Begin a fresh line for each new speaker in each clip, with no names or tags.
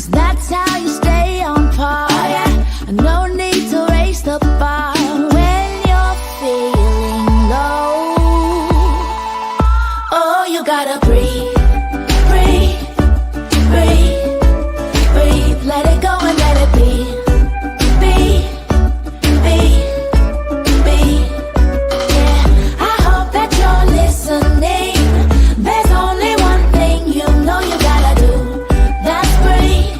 'cause that's how you stay on par. Oh, yeah. No need to raise the bar when you're feeling low. Oh, you gotta breathe, breathe, breathe, breathe. Let it go and let it be, be, be, be. Yeah, I hope that you're listening. There's only one thing you know you gotta do. That's breathe.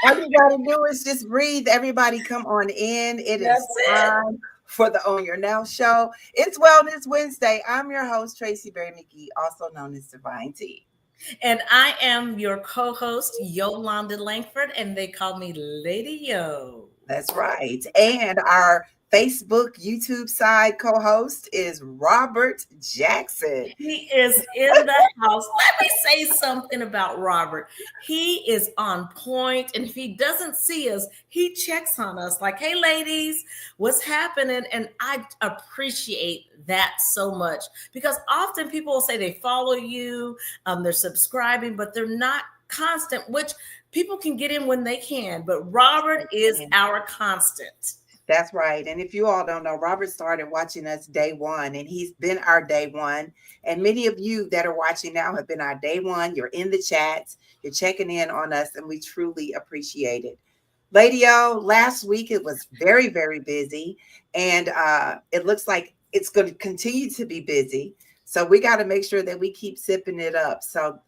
All you gotta do is just breathe. Everybody come on in. It's time for the On Your Now show. It's Wellness Wednesday. I'm your host, Tracy Berry McGee, also known as Divine T.
And I am your co-host, Yolanda Langford, and they call me Lady Yo.
That's right. And our Facebook, YouTube side co-host is Robert Jackson.
He is in the house. Let me say something about Robert. He is on point, and if he doesn't see us, he checks on us like, hey, ladies, what's happening? And I appreciate that so much, because often people will say they follow you, they're subscribing, but they're not constant, which people can get in when they can. But Robert is our constant.
That's right. And if you all don't know, Robert started watching us day one, and he's been our day one. And many of you that are watching now have been our day one. You're in the chats, you're checking in on us, and we truly appreciate it. Lady O, last week it was very, very busy, and it looks like it's going to continue to be busy. So we got to make sure that we keep sipping it up. So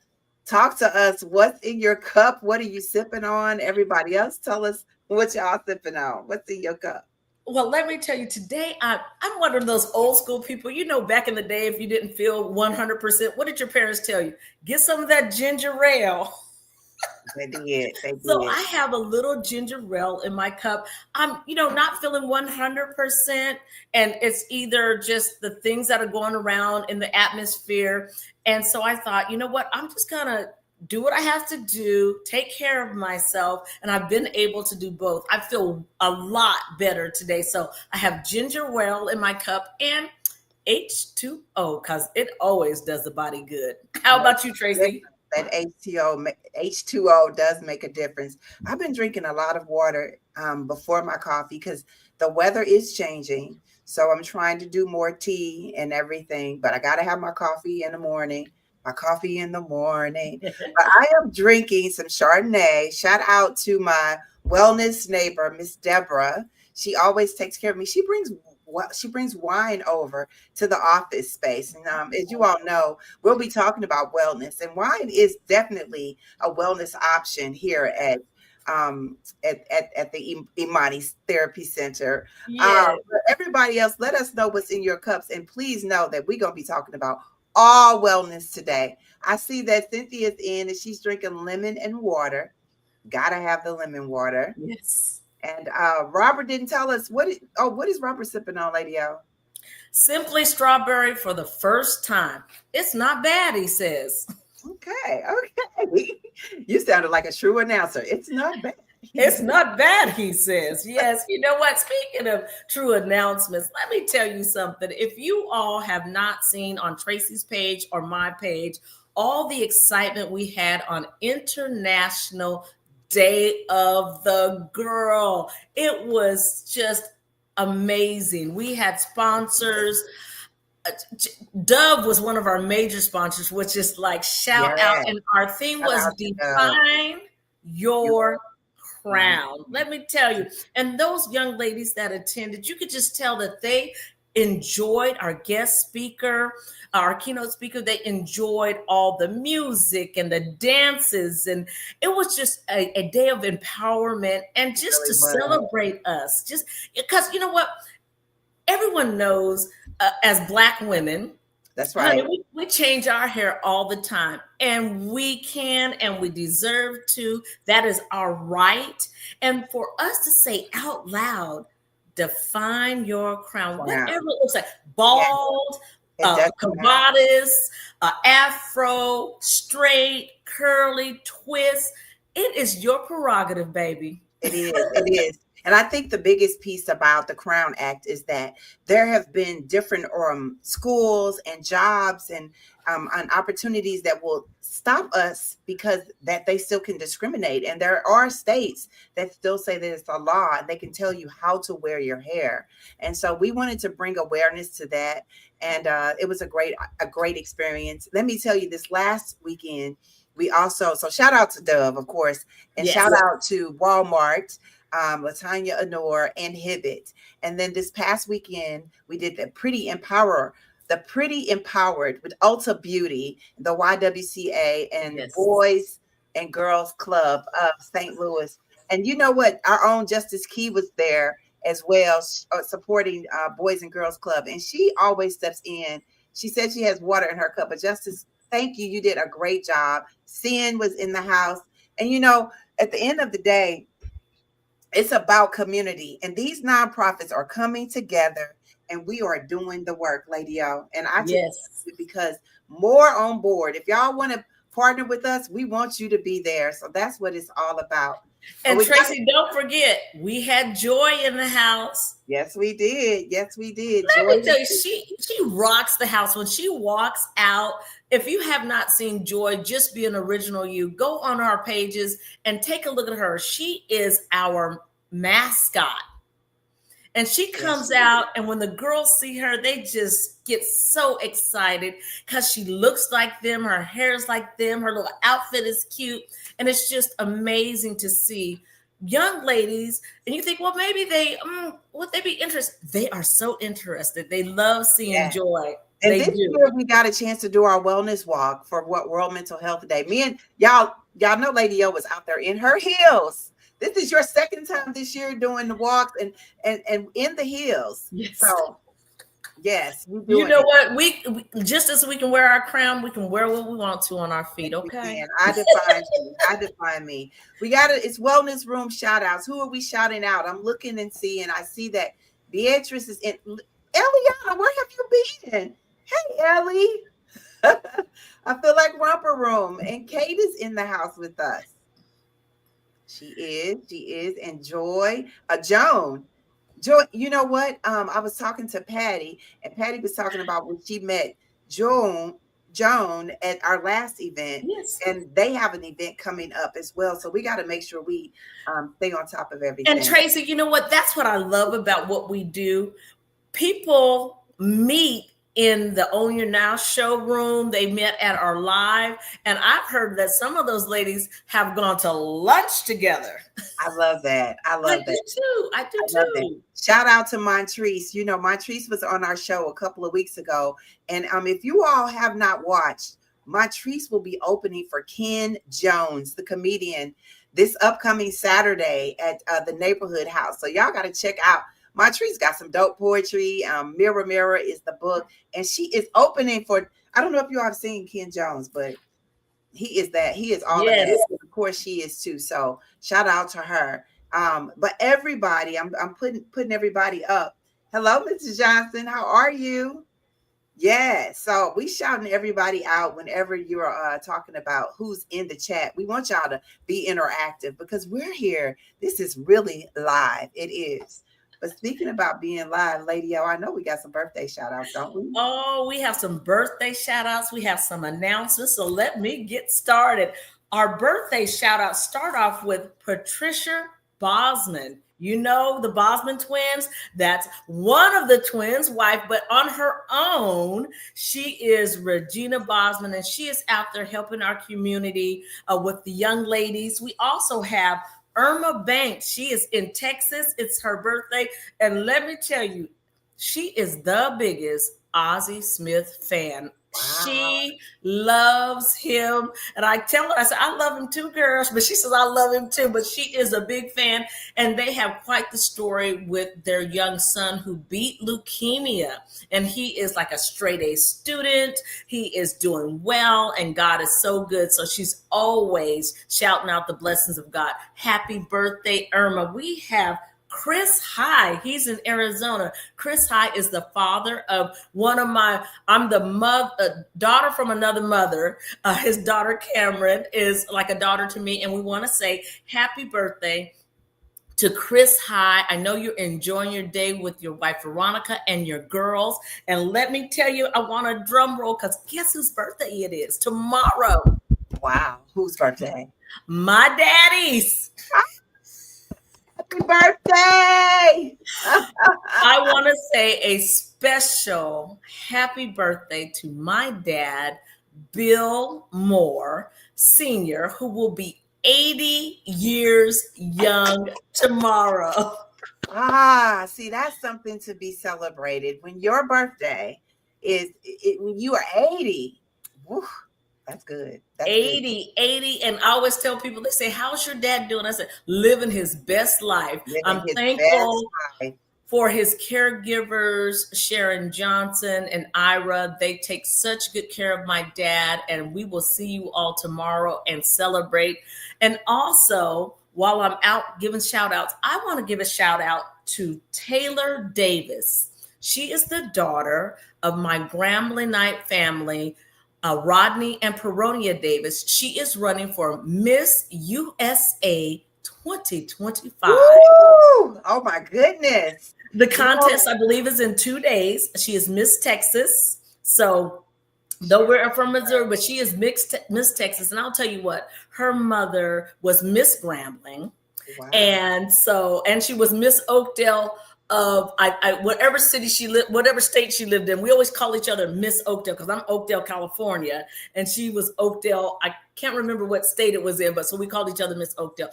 talk to us. What's in your cup? What are you sipping on? Everybody else, tell us what y'all sipping on. What's in your cup?
Well, let me tell you, today I'm one of those old school people. You know, back in the day, if you didn't feel 100%, what did your parents tell you? Get some of that ginger ale.
They did.
So I have a little ginger ale in my cup. I'm, not feeling 100%. And it's either just the things that are going around in the atmosphere. And so I thought, you know what? I'm just going to do what I have to do, take care of myself. And I've been able to do both. I feel a lot better today. So I have ginger ale in my cup and H2O, because it always does the body good. How about you, Tracy?
That H2O does make a difference. I've been drinking a lot of water before my coffee because the weather is changing. So I'm trying to do more tea and everything, but I got to have my coffee in the morning. But I am drinking some Chardonnay. Shout out to my wellness neighbor, Miss Deborah. She always takes care of me. She brings wine over to the office space. And as you all know, we'll be talking about wellness, and wine is definitely a wellness option here at the Imani Therapy Center.
Yeah.
Everybody else, let us know what's in your cups. And please know that we're going to be talking about all wellness today. I see that Cynthia's in and she's drinking lemon and water. Gotta have the lemon water.
Yes.
And Robert didn't tell us what is Robert sipping on, Lady O?
Simply strawberry for the first time. It's not bad, he says.
Okay. You sounded like a true announcer. It's not bad.
It's not bad, he says. Yes. You know what? Speaking of true announcements, let me tell you something. If you all have not seen on Tracy's page or my page, all the excitement we had on International Day of the Girl. It was just amazing. We had sponsors. Dove was one of our major sponsors, which is like shout out. And our theme was define your crown. Let me tell you. And those young ladies that attended, you could just tell that they enjoyed our guest speaker, our keynote speaker. They enjoyed all the music and the dances. And it was just a day of empowerment and just to celebrate us. Just because, you know what? Everyone knows as Black women,
that's right.
Honey, we change our hair all the time, and we can, and we deserve to. That is our right. And for us to say out loud, define your crown, whatever it looks like, bald, bodice, afro, straight, curly, twist. It is your prerogative, baby.
It is. And I think the biggest piece about the Crown Act is that there have been different schools and jobs and opportunities that will stop us because that they still can discriminate. And there are states that still say that it's a law and they can tell you how to wear your hair. And so we wanted to bring awareness to that. And it was a great experience. Let me tell you, this last weekend, we also, so shout out to Dove, of course, and shout out to Walmart, Latanya Honor, and Hibbett. And then this past weekend, we did the Pretty Empowered with Ulta Beauty, the YWCA, and Boys and Girls Club of St. Louis. And you know what? Our own Justice Key was there as well, supporting Boys and Girls Club. And she always steps in. She said she has water in her cup, but Justice, thank you. You did a great job. Sin was in the house. And, you know, at the end of the day, it's about community. And these nonprofits are coming together and we are doing the work, Lady O. And I just because more on board. If y'all want to partner with us, we want you to be there. So that's what it's all about.
And Tracy, don't forget, we had Joy in the house.
Yes, we did. Yes, we did.
Let me tell you, she rocks the house when she walks out. If you have not seen Joy, just be an original you. Go on our pages and take a look at her. She is our mascot. And she comes out, and when the girls see her, they just get so excited because she looks like them, her hair is like them, her little outfit is cute, and it's just amazing to see young ladies. And you think, well, maybe would they be interested? They are so interested. They love seeing Joy.
And this year we got a chance to do our wellness walk for World Mental Health Day. Me and y'all know Lady O was out there in her heels. This is your second time this year doing the walks and in the heels.
Yes.
So, yes.
You know what? We just as we can wear our crown, we can wear what we want to on our feet. Okay.
I define me. We got it. It's wellness room shout outs. Who are we shouting out? I'm looking and seeing. I see that Beatrice is in. Eliana, where have you been? Hey, Ellie. I feel like romper room. And Kate is in the house with us. She is. And Joy, Joan, you know what? I was talking to Patty, and Patty was talking about when she met Joan at our last event.
Yes.
And they have an event coming up as well. So we got to make sure we stay on top of everything.
And Tracy, you know what? That's what I love about what we do. People meet in the OYN Now showroom. They met at our live. And I've heard that some of those ladies have gone to lunch together.
I love that. I do too. Shout out to Montrese. You know, Montrese was on our show a couple of weeks ago. And if you all have not watched, Montrese will be opening for Ken Jones, the comedian, this upcoming Saturday at the Neighborhood House. So y'all got to check out. Montrese got some dope poetry. Mirror Mirror is the book. And she is opening for, I don't know if you all have seen Ken Jones, but he is all of that. Of course she is too. So shout out to her. But everybody, I'm putting everybody up. Hello, Mrs. Johnson. How are you? Yeah. So we shouting everybody out whenever you're talking about who's in the chat. We want y'all to be interactive because we're here. This is really live. It is. But speaking about being live, Lady O, I know we got some birthday shout outs, don't we?
Oh, we have some birthday shout outs. We have some announcements. So let me get started. Our birthday shout outs start off with Patricia Bosman. You know, the Bosman twins, that's one of the twins' wife, but on her own, she is Regina Bosman, and she is out there helping our community with the young ladies. We also have Irma Banks. She is in Texas. It's her birthday. And let me tell you, she is the biggest Ozzie Smith fan. Wow. She loves him. And I tell her, I said, I love him too, girls. But she says, I love him too. But she is a big fan. And they have quite the story with their young son who beat leukemia. And he is like a straight A student. He is doing well. And God is so good. So she's always shouting out the blessings of God. Happy birthday, Irma. We have Chris High, he's in Arizona. Chris High is the father of I'm the daughter from another mother. His daughter Cameron is like a daughter to me. And we want to say happy birthday to Chris High. I know you're enjoying your day with your wife, Veronica, and your girls. And let me tell you, I want a drum roll because guess whose birthday it is? Tomorrow.
Wow. Whose birthday?
My daddy's.
Happy birthday.
I want to say a special happy birthday to my dad, Bill Moore Sr., who will be 80 years young tomorrow.
See, that's something to be celebrated. When your birthday is when you are 80. Whew, that's good. That's
80,
good.
80. And I always tell people, they say, how's your dad doing? I said, living his best life. I'm thankful for his caregivers, Sharon Johnson and Ira. They take such good care of my dad, and we will see you all tomorrow and celebrate. And also, while I'm out giving shout outs, I want to give a shout out to Taylor Davis. She is the daughter of my Grambling Knight family, Rodney and Peronia Davis. She is running for Miss USA 2025.
Woo! Oh my goodness.
The contest, I believe, is in 2 days. She is Miss Texas. So though we're from Missouri, but she is Miss Texas. And I'll tell you what, her mother was Miss Grambling.
Wow.
And she was Miss Oakdale of whatever city she lived, whatever state she lived in. We always call each other Miss Oakdale because I'm Oakdale, California. And she was Oakdale. I can't remember what state it was in, but so we called each other Miss Oakdale.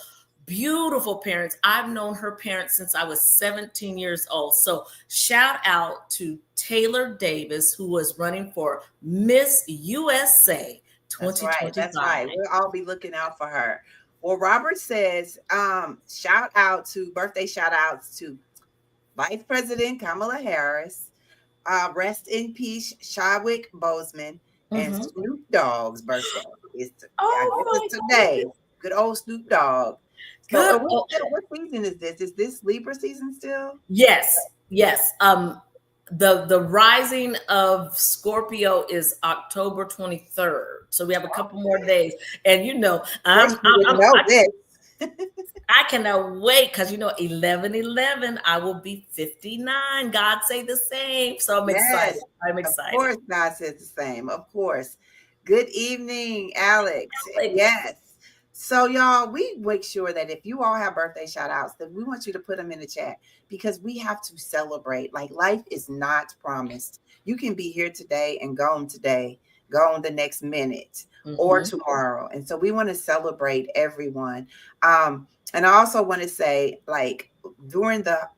Beautiful parents. I've known her parents since I was 17 years old. So shout out to Taylor Davis, who was running for Miss USA 2025.
That's right. We'll all be looking out for her. Well, Robert says, birthday shout outs to Vice President Kamala Harris, rest in peace, Chadwick Boseman, and Snoop Dogg's birthday. It's today. Good old Snoop Dogg. So, what season is this? Is this Libra season still?
Yes. The rising of Scorpio is October 23rd. So we have a couple more days. And I cannot wait because 11/11, I will be 59. God say the same. So I'm excited.
Of course, God says the same. Of course. Good evening, Alex. Yes. So y'all, we make sure that if you all have birthday shout outs, that we want you to put them in the chat because we have to celebrate. Like, life is not promised. You can be here today and gone today, gone the next minute or tomorrow. And so we want to celebrate everyone. And I also want to say, like, during the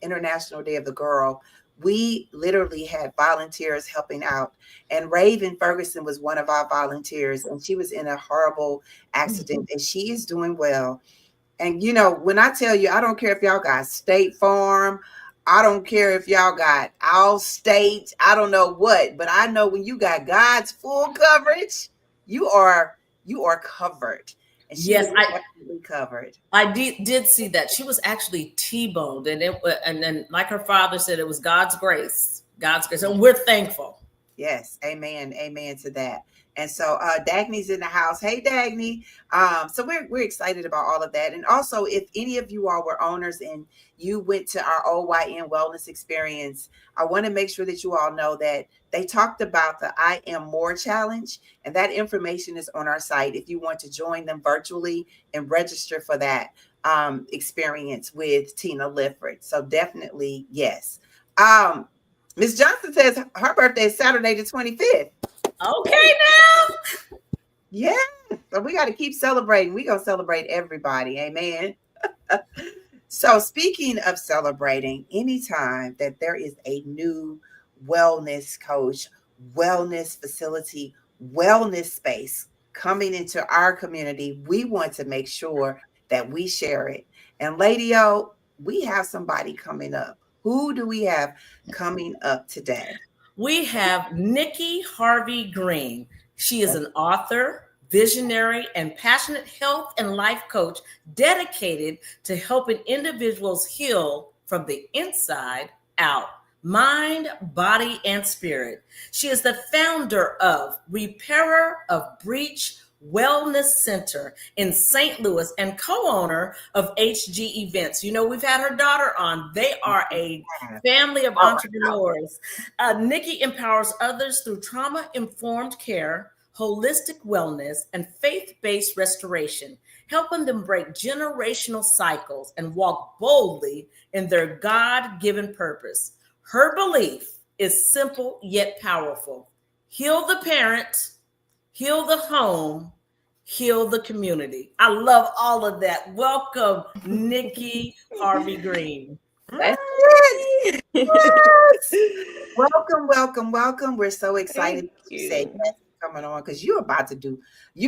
International Day of the Girl, we literally had volunteers helping out, and Raven Ferguson was one of our volunteers, and she was in a horrible accident, and she is doing well. And when I tell you, I don't care if y'all got State Farm, I don't care if y'all got Allstate, I don't know what, but I know when you got God's full coverage, you are covered. And she was definitely covered.
I did see that. She was actually T-boned, and then like her father said, it was God's grace, and we're thankful.
Yes, amen to that. And so Dagny's in the house. Hey, Dagny. So we're excited about all of that. And also, if any of you all were owners and you went to our OYN Wellness experience, I want to make sure that you all know that they talked about the I Am More Challenge, and that information is on our site if you want to join them virtually and register for that experience with Tina Lifford. So definitely, yes. Ms. Johnson says her birthday is Saturday the 25th.
Okay, now.
Yeah. So we got to keep celebrating. We're going to celebrate everybody. Amen. So speaking of celebrating, anytime that there is a new wellness coach, wellness facility, wellness space coming into our community, we want to make sure that we share it. And Lady O, we have somebody coming up. Who do we have coming up today?
We have Nikki Harvey Green. She is an author, visionary, and passionate health and life coach dedicated to helping individuals heal from the inside out, mind, body, and spirit. She is the founder of Repairer of Breach Wellness Center in St. Louis and co-owner of HG Events. You know, we've had her daughter on. They are a family of entrepreneurs. Nikki empowers others through trauma-informed care, holistic wellness, and faith-based restoration, helping them break generational cycles and walk boldly in their God-given purpose. Her belief is simple yet powerful. Heal the parent, heal the home, heal the community. I love all of that. Welcome, Nikki Harvey Green.
That's it. Yes. Welcome. We're so excited you say yes coming on because you've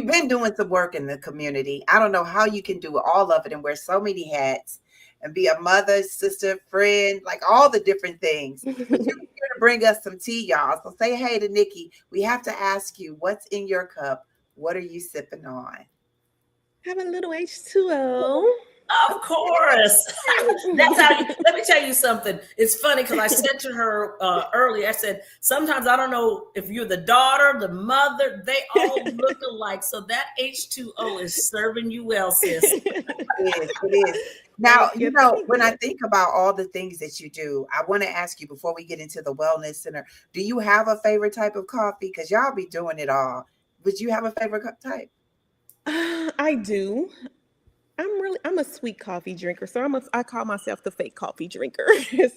been doing some work in the community. I don't know how you can do all of it and wear so many hats and be a mother, sister, friend, like all the different things. But you're here to bring us some tea, y'all. So say hey to Nikki. We have to ask you, what's in your cup? What are you sipping on?
Have a little H2O.
Of course. That's how let me tell you something. It's funny because I said to her earlier, I said, sometimes I don't know if you're the daughter, the mother, they all look alike. So that H2O is serving you well, sis.
It is. Now, you know, when I think about all the things that you do, I want to ask you before we get into the Wellness Center, do you have a favorite type of coffee? Because y'all be doing it all. Would you have a favorite type?
I do. I'm a sweet coffee drinker, so I call myself the fake coffee drinker.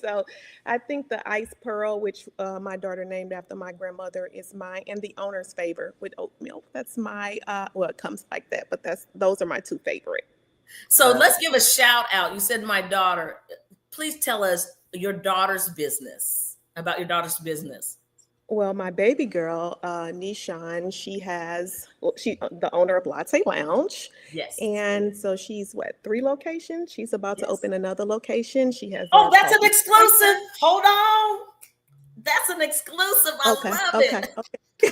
So I think the Ice Pearl, which my daughter named after my grandmother, is mine, and the owner's favor with oat milk. That's my well, it comes like that, but those are my two favorite.
So let's give a shout out. You said my daughter. Please tell us your daughter's business, about your daughter's business.
Well, my baby girl, Nishan, she's the owner of Latte Lounge.
Yes.
And so she's 3 locations. She's about to open another location. She has.
Oh, that's an exclusive. Hold on. That's an exclusive. I love it.
Okay.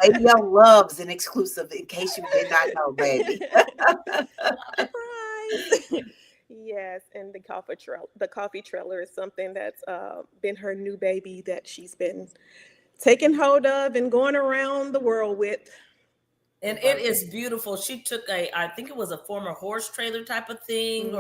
Baby loves an exclusive in case you did not know, baby.
Surprise. Yes, and the coffee trailer is something that's been her new baby that she's been taking hold of and going around the world with.
And it is beautiful. She took I think it was a former horse trailer type of thing,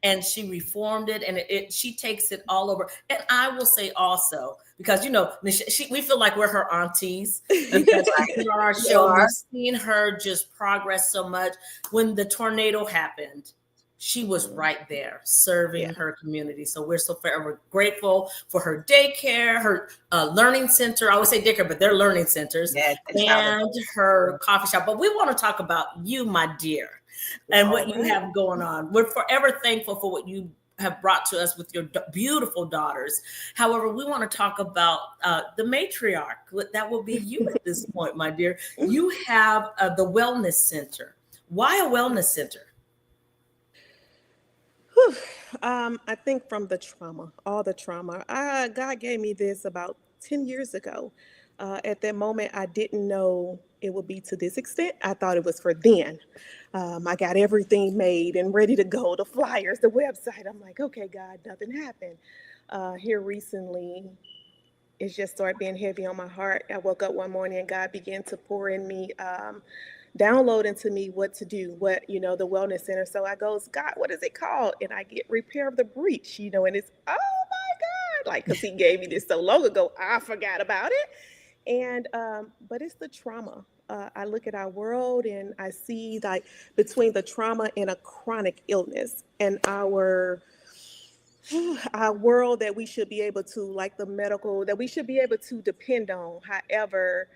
and she reformed it, and she takes it all over. And I will say also, because you know, we feel like we're her aunties because on our show, we've seen her just progress so much. When the tornado happened, she was right there serving her community. So we're so forever grateful for her daycare, her learning center. I always say daycare, but they're learning centers, and her coffee shop. But we want to talk about you, my dear, and what you have going on. We're forever thankful for what you have brought to us with your beautiful daughters. However, we want to talk about the matriarch. That will be you at this point, my dear. You have the Wellness Center. Why a wellness center?
I think from all the trauma. God gave me this about 10 years ago. At that moment, I didn't know it would be to this extent. I thought it was for then. I got everything made and ready to go, the flyers, the website. I'm like, okay, God, nothing happened. Here recently, it just started being heavy on my heart. I woke up one morning and God began to pour in me, download into me what to do, the Wellness Center. So I goes, God, what is it called? And I get repair of the breach, and it's, oh my God, like, because he gave me this so long ago, I forgot about it. And, but it's the trauma. I look at our world and I see like between the trauma and a chronic illness and our world that we should be able to, like the medical, that we should be able to depend on. However,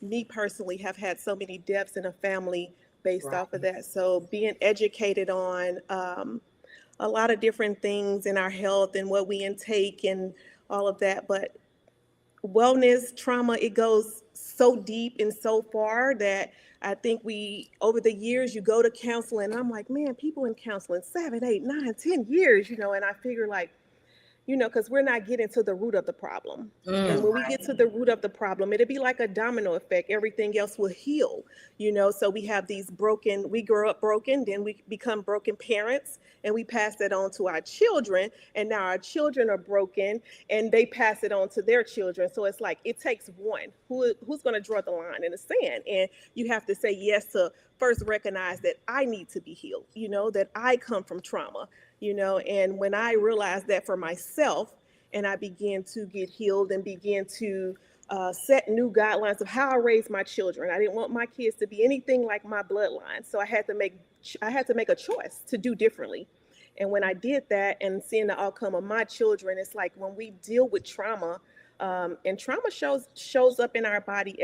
me personally have had so many deaths in a family based off of that. So being educated on a lot of different things in our health and what we intake and all of that. But wellness, trauma, it goes so deep and so far that I think over the years, you go to counseling. And I'm like, man, people in counseling 7, 8, 9, 10 years, and I figure like, because we're not getting to the root of the problem. And when we get to the root of the problem, it'll be like a domino effect. Everything else will heal, So we have we grow up broken, then we become broken parents, and we pass that on to our children. And now our children are broken, and they pass it on to their children. So it's like it takes one. Who's going to draw the line in the sand? And you have to say yes to first recognize that I need to be healed, that I come from trauma, and when I realized that for myself, and I began to get healed and begin to set new guidelines of how I raise my children. I didn't want my kids to be anything like my bloodline, so I had to make a choice to do differently. And when I did that, and seeing the outcome of my children, it's like when we deal with trauma, and trauma shows up in our body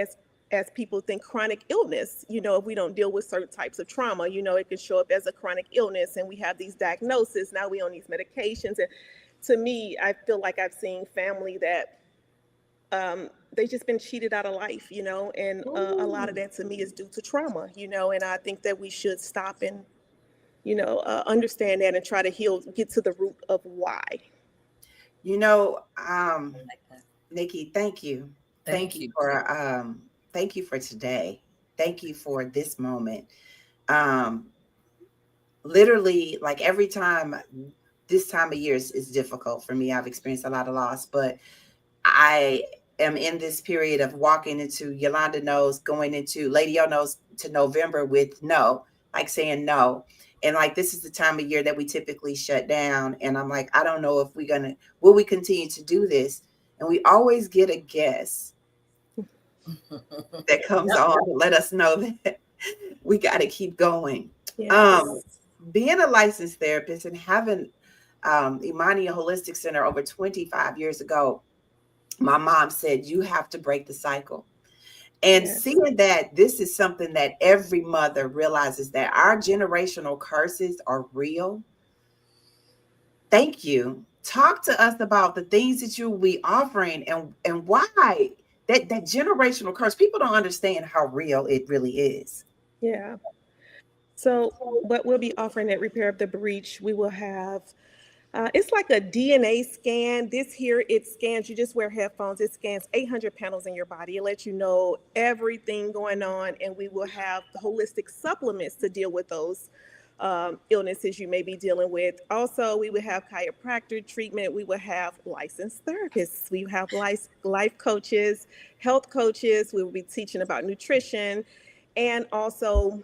as people think chronic illness, if we don't deal with certain types of trauma, it can show up as a chronic illness, and we have these diagnoses. Now we on these medications. And to me, I feel like I've seen family that they've just been cheated out of life, and a lot of that to me is due to trauma, and I think that we should stop and, understand that and try to heal, get to the root of why.
Nikki, thank you. Thank you for today. Thank you for this moment. Literally, like every time, this time of year is difficult for me. I've experienced a lot of loss, but I am in this period of walking into, Yolanda knows, going into, Lady O knows, to November with no, like saying no. And like, this is the time of year that we typically shut down. And I'm like, I don't know if will we continue to do this? And we always get a guest that comes on to let us know that we got to keep going. Yes. Being a licensed therapist and having Imani Holistic Center over 25 years ago, my mom said, you have to break the cycle. And seeing that this is something that every mother realizes, that our generational curses are real. Thank you. Talk to us about the things that you will be offering and why that generational curse. People don't understand how real it really is.
Yeah. So what we'll be offering at Repair of the Breach, we will have, it's like a DNA scan. This here, it scans, you just wear headphones. It scans 800 panels in your body. It lets you know everything going on. And we will have the holistic supplements to deal with those illnesses you may be dealing with. Also, we would have chiropractic treatment. We would have licensed therapists. We have life coaches, health coaches. We will be teaching about nutrition. And also,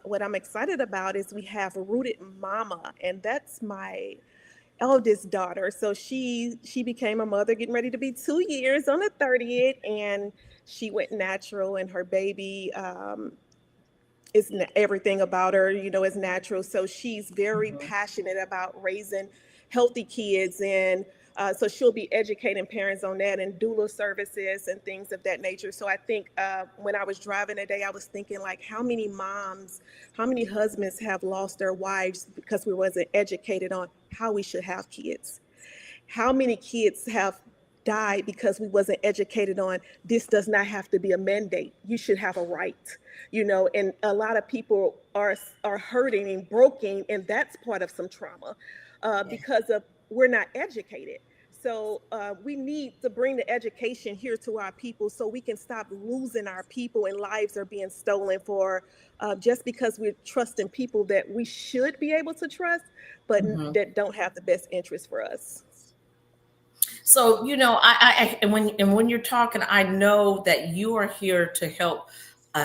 what I'm excited about is we have Rooted Mama, and that's my eldest daughter. So she became a mother, getting ready to be 2 years on the 30th, and she went natural, and her baby is everything about her, is natural. So she's very passionate about raising healthy kids, and so she'll be educating parents on that, and doula services and things of that nature. So I think when I was driving today, I was thinking, like, how many moms, how many husbands have lost their wives because we wasn't educated on how we should have kids? How many kids have died because we wasn't educated on this does not have to be a mandate. You should have a right, and a lot of people are hurting and broken, and that's part of some trauma because of we're not educated. So we need to bring the education here to our people so we can stop losing our people, and lives are being stolen for just because we're trusting people that we should be able to trust, but that don't have the best interest for us.
So, I when you're talking, I know that you are here to help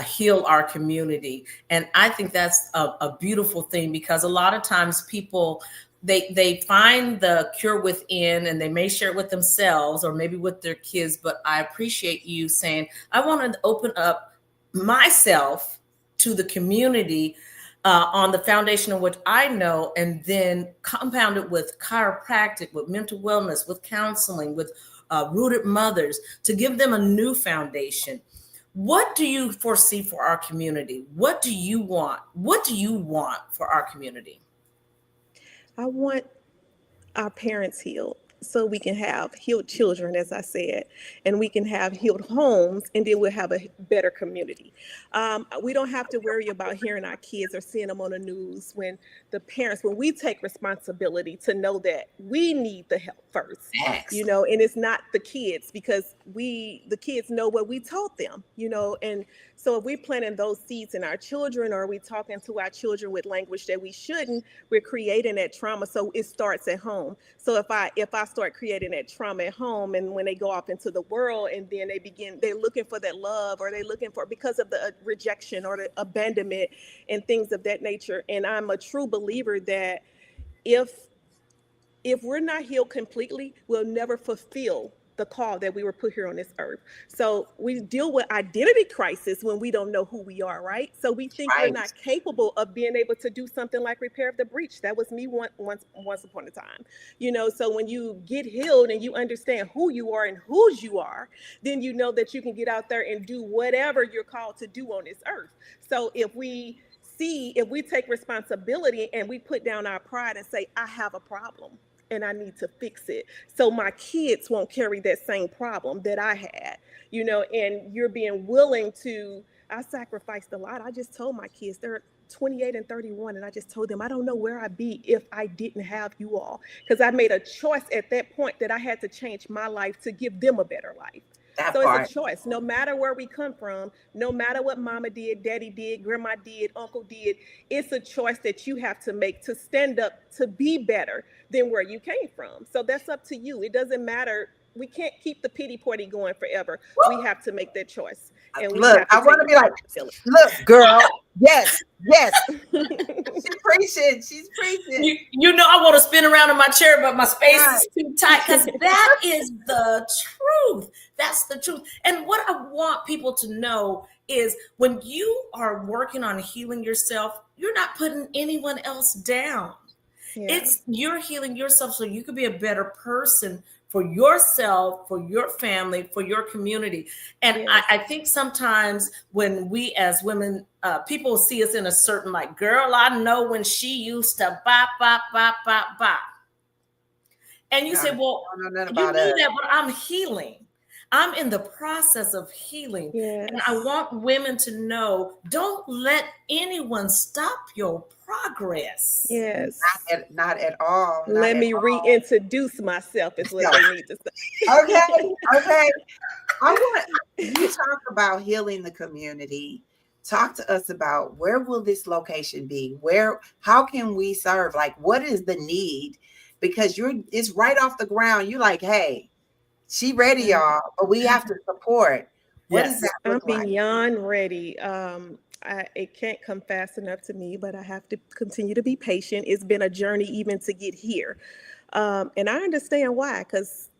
heal our community. And I think that's a beautiful thing, because a lot of times people, they find the cure within, and they may share it with themselves or maybe with their kids. But I appreciate you saying, I want to open up myself to the community on the foundation of what I know, and then compound it with chiropractic, with mental wellness, with counseling, with rooted mothers, to give them a new foundation. What do you foresee for our community? What do you want? What do you want for our community?
I want our parents healed. so we can have healed children, as I said, and we can have healed homes, and then we'll have a better community. We don't have to worry about hearing our kids or seeing them on the news when when we take responsibility to know that we need the help first, and it's not the kids, because the kids know what we taught them, and so if we're planting those seeds in our children, or we talking to our children with language that we shouldn't, we're creating that trauma. So it starts at home. So if I start creating that trauma at home, and when they go off into the world, and then they're looking for that love, or they're looking for, because of the rejection or the abandonment and things of that nature. And I'm a true believer that if we're not healed completely, we'll never fulfill the call that we were put here on this earth. So we deal with identity crisis when we don't know who we are, right? So we think we're not capable of being able to do something like repair of the breach. That was me once upon a time. So when you get healed and you understand who you are and whose you are, then you know that you can get out there and do whatever you're called to do on this earth. So if we take responsibility and we put down our pride and say, I have a problem and I need to fix it, so my kids won't carry that same problem that I had, and you're being willing to. I sacrificed a lot. I just told my kids, they're 28 and 31, and I just told them, I don't know where I'd be if I didn't have you all, because I made a choice at that point that I had to change my life to give them a better life. It's a choice. No matter where we come from, no matter what mama did, daddy did, grandma did, uncle did, it's a choice that you have to make to stand up to be better than where you came from. So that's up to you. It doesn't matter. We can't keep the pity party going forever. We have to make that choice. And
look, I want to be like, look, girl. Yes. She's preaching.
I want to spin around in my chair, but my space is too tight, because that is the truth. That's the truth. And what I want people to know is, when you are working on healing yourself, you're not putting anyone else down. Yeah. You're healing yourself so you can be a better person for yourself, for your family, for your community. And yes. I think sometimes when we as women, people see us in a certain, like, girl, I know when she used to bop, bop, bop, bop, bop. And you say, well, you knew that, but I'm healing. I'm in the process of healing. Yes. And I want women to know, don't let anyone stop your progress.
Yes.
Not at all.
Let me reintroduce myself is what they need to say.
Okay. I want you to talk about healing the community. Talk to us about, where will this location be? How can we serve? Like, what is the need? Because it's right off the ground. You're like, hey, she ready, y'all, but we have to support. What does that look like?
I'm beyond ready. It can't come fast enough to me, but I have to continue to be patient. It's been a journey even to get here. And I understand why, because,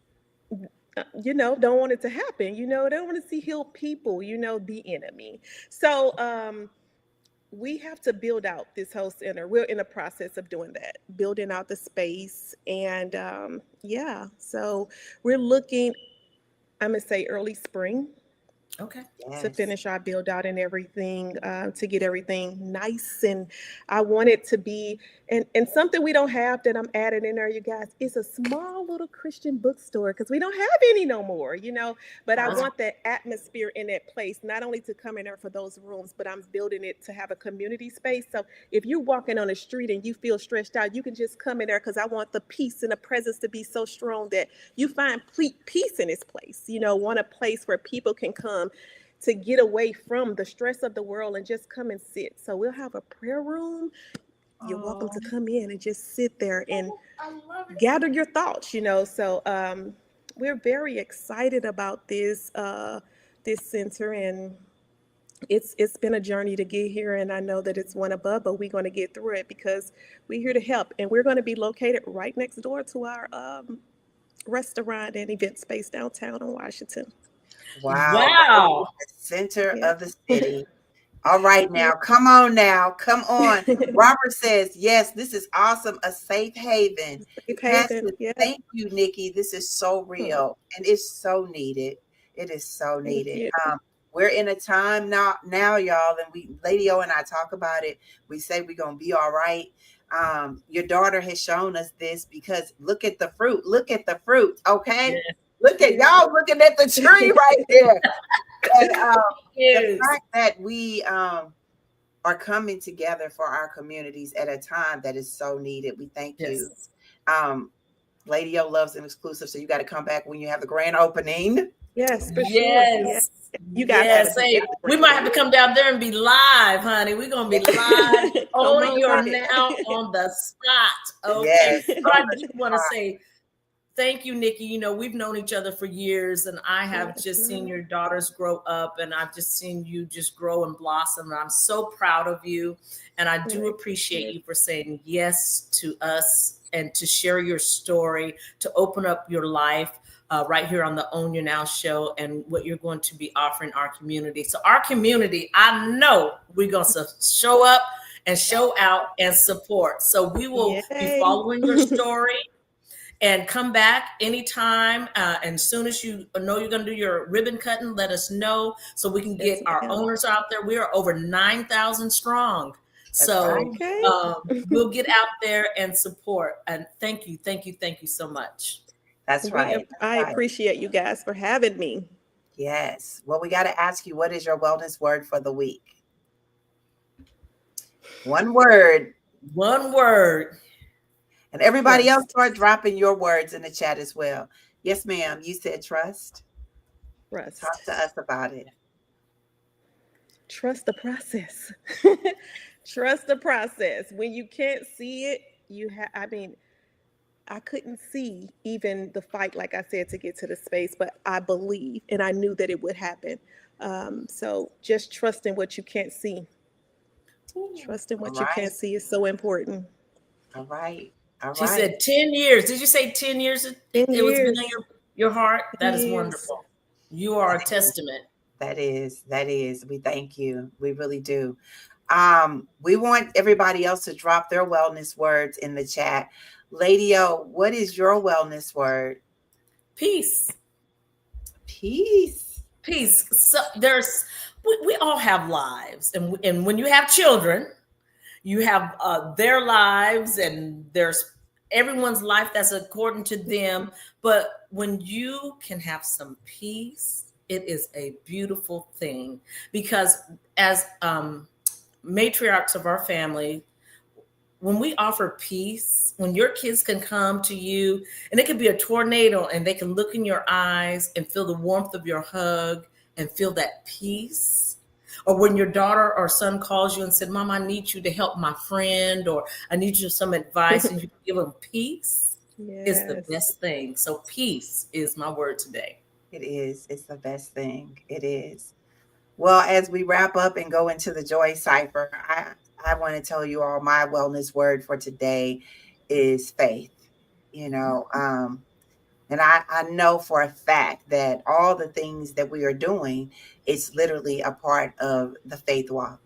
don't want it to happen. They don't want to see healed people, the enemy. So we have to build out this whole center. We're in the process of doing that, building out the space. And so we're looking, I'm going to say early spring.
Okay.
To finish our build out and everything, to get everything nice. And I want it to be, and something we don't have that I'm adding in there, you guys, it's a small little Christian bookstore, because we don't have any no more, but I want that atmosphere in that place, not only to come in there for those rooms, but I'm building it to have a community space. So if you're walking on the street and you feel stressed out, you can just come in there, because I want the peace and the presence to be so strong that you find peace in this place. Want a place where people can come to get away from the stress of the world and just come and sit. So we'll have a prayer room. You're welcome to come in and just sit there and gather your thoughts, So we're very excited about this center, and it's been a journey to get here, and I know that it's one above, but we're going to get through it, because we're here to help, and we're going to be located right next door to our restaurant and event space downtown in Washington.
Wow. The center of the city. All right, now, come on. Robert says, yes, this is awesome. A safe haven. Thank you, Nikki. This is so real, and it's so needed. It is so needed. We're in a time now, y'all, and Lady O and I talk about it. We say we're going to be all right. Your daughter has shown us this because look at the fruit. Look at the fruit. Okay.
Yes.
Look at y'all looking at the tree right there. And the
Yes.
fact that we are coming together for our communities at a time that is so needed. We thank you. Lady O loves an exclusive, so you got to come back when you have the grand opening.
Yes, for sure.
Yes.
You guys
Yes.
gotta
Hey, we might have to come down there and be live, honey. We're gonna be live. Oh, you're now on the spot. Okay.
Yes.
But I do want to say thank you, Nikki. You know, we've known each other for years, and I have just seen your daughters grow up, and I've just seen you just grow and blossom. And I'm so proud of you. And I do appreciate you for saying yes to us and to share your story, to open up your life right here on the Own Your Now show and what you're going to be offering our community. So our community, I know we're going to show up and show out and support. So we will be following your story. And come back anytime. And as soon as you know you're going to do your ribbon cutting, let us know so we can get our owners out there. We are over 9,000 strong. So we'll get out there and support. And thank you so much.
That's right.
I appreciate you guys for having me.
Yes. Well, we got to ask you, what is your wellness word for the week? One word.
One word.
And everybody else start dropping your words in the chat as well. Yes, ma'am. You said trust.
Trust.
Talk to us about it.
Trust the process. Trust the process. When you can't see it, I couldn't see even the fight, like I said, to get to the space, but I believe and I knew that it would happen. So just trusting what you can't see. Trusting what you can't see is so important.
All right.
She said 10 years. Did you say 10 years?
10
it was
years.
in your heart. That is wonderful. You are a testament.
That is. We thank you. We really do. We want everybody else to drop their wellness words in the chat. Lady O, what is your wellness word?
Peace.
Peace.
Peace. So we all have lives, and when you have children, you have their lives, and there's everyone's life that's according to them. But when you can have some peace, it is a beautiful thing, because as matriarchs of our family, when we offer peace, when your kids can come to you, and it could be a tornado, and they can look in your eyes and feel the warmth of your hug and feel that peace. Or when your daughter or son calls you and said, Mom, I need you to help my friend, or I need you some advice, and you give them peace, is the best thing. So peace is my word today.
It is. It's the best thing. It is. Well, as we wrap up and go into the Joy Cipher, I want to tell you all my wellness word for today is faith. And I know for a fact that all the things that we are doing is literally a part of the faith walk.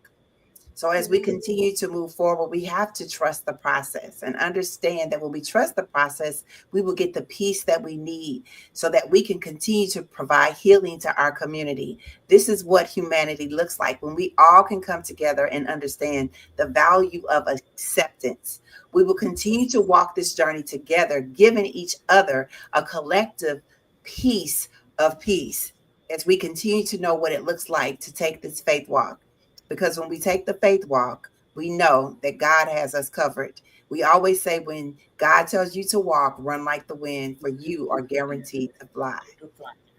So as we continue to move forward, we have to trust the process and understand that when we trust the process, we will get the peace that we need so that we can continue to provide healing to our community. This is what humanity looks like when we all can come together and understand the value of acceptance. We will continue to walk this journey together, giving each other a collective piece of peace as we continue to know what it looks like to take this faith walk. Because when we take the faith walk, we know that God has us covered. We always say, when God tells you to walk, run like the wind, for you are guaranteed to fly.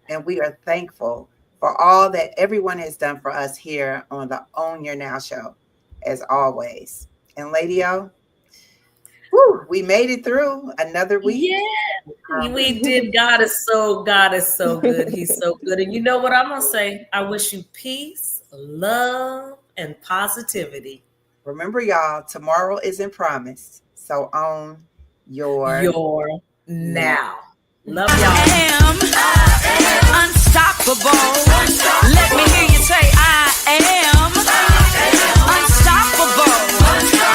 And we are thankful for all that everyone has done for us here on the Own Your Now show, as always. And Lady O, we made it through another week.
Yeah, we did. God is so good. He's so good. And you know what I'm going to say? I wish you peace, love, and positivity.
Remember, y'all, tomorrow isn't promised. So own your
now. Love y'all.
I am unstoppable.